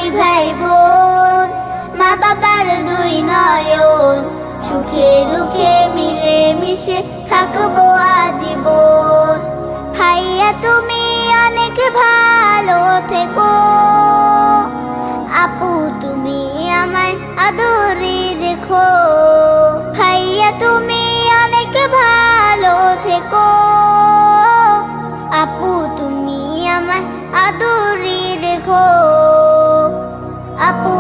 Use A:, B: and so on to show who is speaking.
A: দুই ভাই বোন, মা বাবার দুই নয়ন, সুখে দুঃখে মিলে মিশে থাকবো আজীবন। ভাইয়া তুমি অনেক ভালো থেকো, আপু তুমি আমায় আদরে রেখো। ভাইয়া তুমি অনেক ভালো থেকো, আপু তুমি আমায় আদরে রেখো। আপু